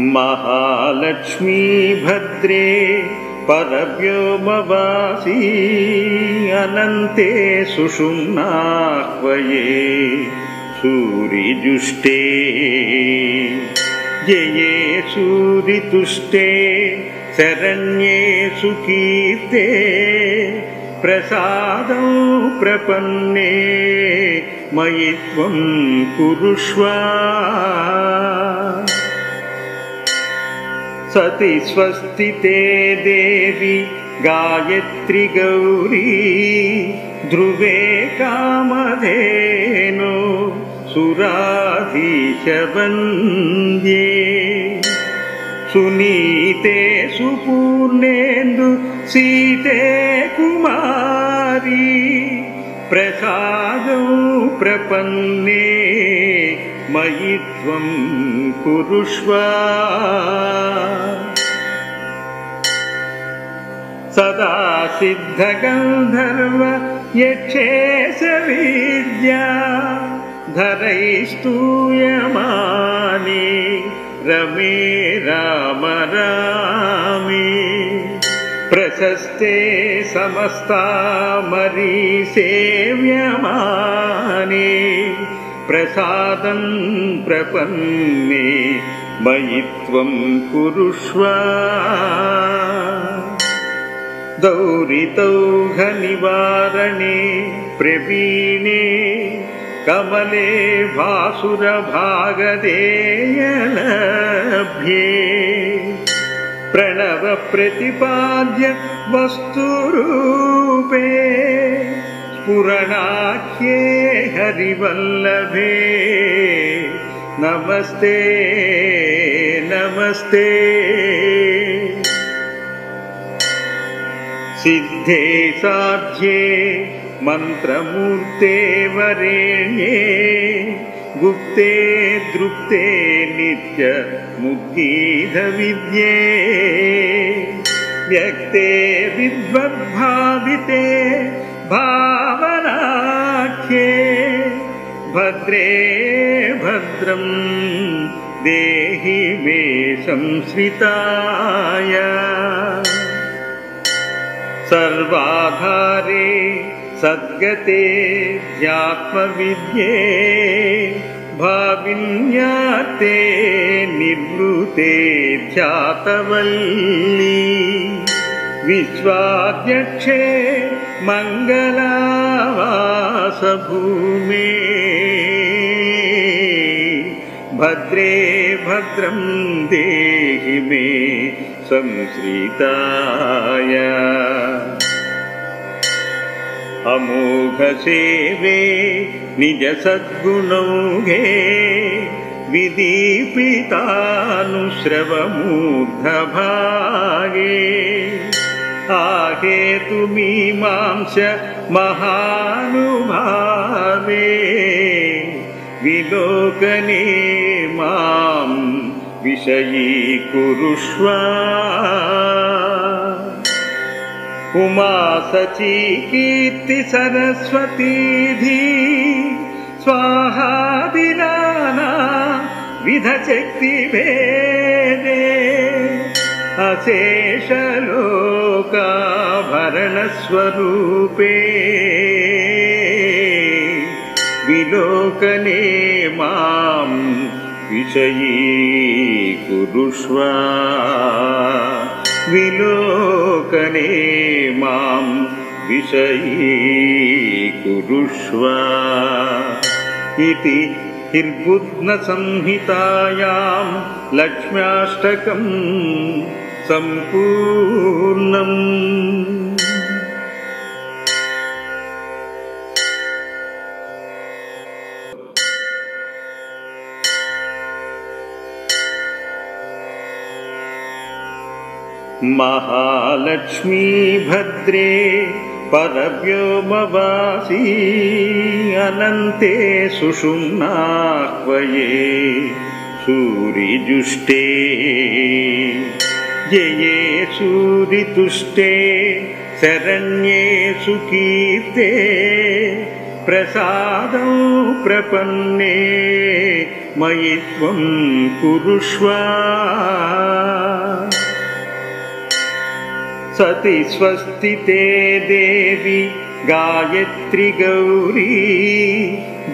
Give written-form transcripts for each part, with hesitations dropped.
महालक्ष्मी भद्रे परव्योमवासी अनन्ते सुषुम्नाह्वये सूरिजुष्टे जये सूरितुष्टे शरण्ये सुकीर्ते प्रसादं प्रपन्ने मयि त्वं कुरुष्व। सति स्वस्तिते देवी गायत्री गौरी ध्रुवे कामधेनो सुराधीशवन्द्ये सुनीते सुपूर्णेन्दु सीते कुमारी प्रसादं प्रपन्ने मयि त्वं कुरुष्व। सदा सिद्धगन्धर्व यक्षेश विद्या धरैस्तूयमाने रमे राम रामे प्रशस्ते समस्तामरी सेव्यमाने प्रसादं प्रपन्ने मयि त्वं कुरुष्व। दौरितौघनिवारणे प्रवीणे कमले भासुरभागधेयलभ्ये प्रणवप्रतिपाद्य वस्तुरूपे स्फुरणाख्ये हरिवल्लभे नमस्ते नमस्ते। सिद्धे साध्ये मन्त्रमूर्ते वरेण्ये गुप्ते दृप्ते नित्य मुद्गीधविद्ये व्यक्ते विद्वद्भाविते भावनाख्ये भद्रे भद्रं देहि मे संश्रिताय। सर्वाधारे सद्गते ध्यात्मविद्ये भाविन्याते निवृते ध्यातवल्ली विश्वाध्यक्षे मङ्गलावासभूमे भद्रे भद्रं देहि मे संश्रिताय। अमोघ सेवे निज सद्गुणौघे विदीपितानुश्रवमूर्धभागे आहेतुमीमांस महानुभावे विलोकने मां विषयीकुरुष्व। उमा सची कीर्ति सरस्वतीधि स्वाहादिनाना विधशक्तिभेदे अशेषलोकाभरणस्वरूपे विलोकने मां विषयीकुरुष्व। विलोकने मां विषयीकुरुष्व। इति निर्बुध्नसंहितायां लक्ष्म्याष्टकं सम्पूर्णम्। महालक्ष्मी भद्रे परव्योमवासी अनन्ते सुषुम्नाह्वये सूरिजुष्टे जये सूरितुष्टे शरण्ये सुकीर्ते प्रसादं प्रपन्ने मयि त्वं कुरुष्व सति स्वस्ति ते देवी गायत्री गौरी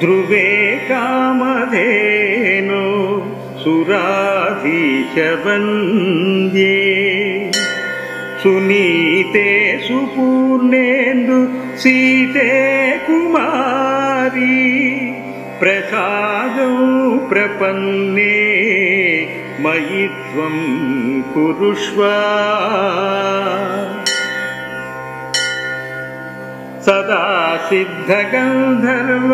ध्रुवे कामधेनो सुराधीशवन्द्ये सुनीते सुपूर्णेन्दु सीते कुमारी प्रसादं प्रपन्ने मयि त्वं कुरुष्व सदा सिद्धगन्धर्व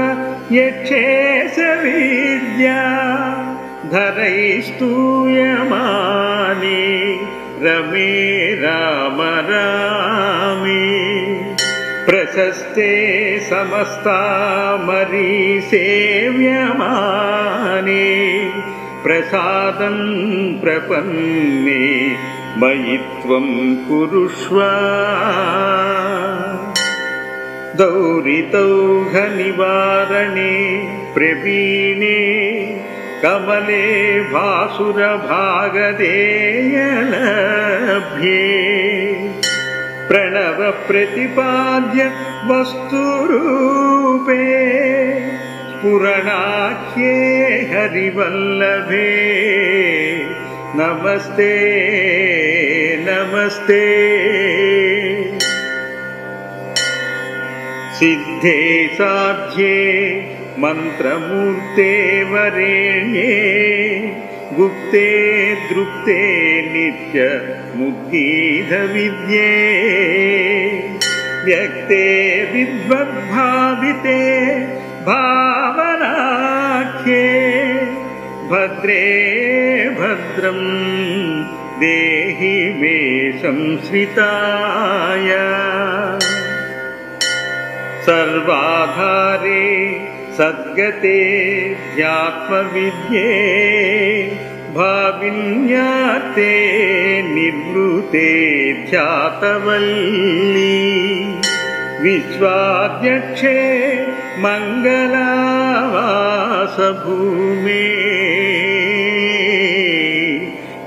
यक्षेश विद्या धरैस्तूयमाने रमे राम रामे प्रशस्ते समस्तामरी सेव्यमाने प्रसादं प्रपन्ने मयि त्वं कुरुष्व दौरितौघनिवारणे प्रवीणे कमले भासुरभागधेयलभ्ये प्रणव प्रतिपाद्य वस्तुरूपे स्फुरणाख्ये हरिवल्लभे नमस्ते नमस्ते सिद्धे साध्ये मंत्रमूर्ते वरेण्ये गुप्ते दृप्ते नित्य मुद्गीध विद्ये व्यक्ते विद्वद्भाविते भावनाख्ये भद्रे भद्रं देहि मे संश्रिताय सर्वाधारे सद्गते ध्यात्मविद्ये भाविन्याते निर्वृते ध्यातवल्ली विश्वाध्यक्षे मङ्गलावासभूमे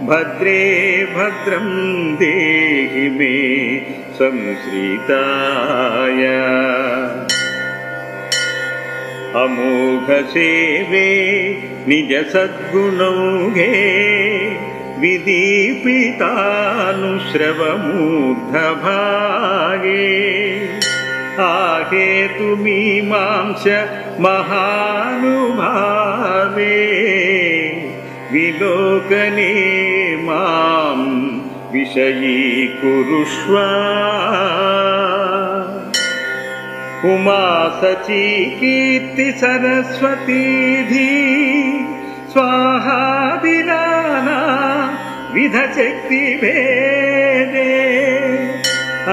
भद्रे भद्रं देहि मे संश्रिताय अमोघ सेवे निज सद्गुणौघे विदीपितानुश्रवमूर्धभागे आहेतु मीमांस महानुभावे विलोकने मां विषयीकुरुष्व उमा सची कीर्ति सरस्वतीधि स्वाहादिनाना विधशक्तिभेदे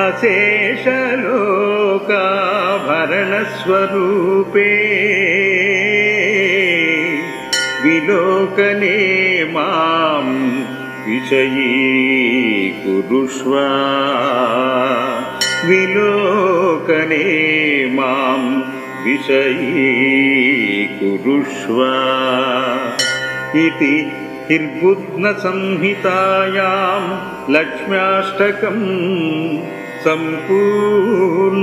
अशेषलोकाभरणस्वरूपे विलोकने मां विषयीकुरुष्व विलोकने मां विषयीकुरुष्व इति निर्बुध्नसंहितायां लक्ष्म्याष्टकं सम्पूर्णम्।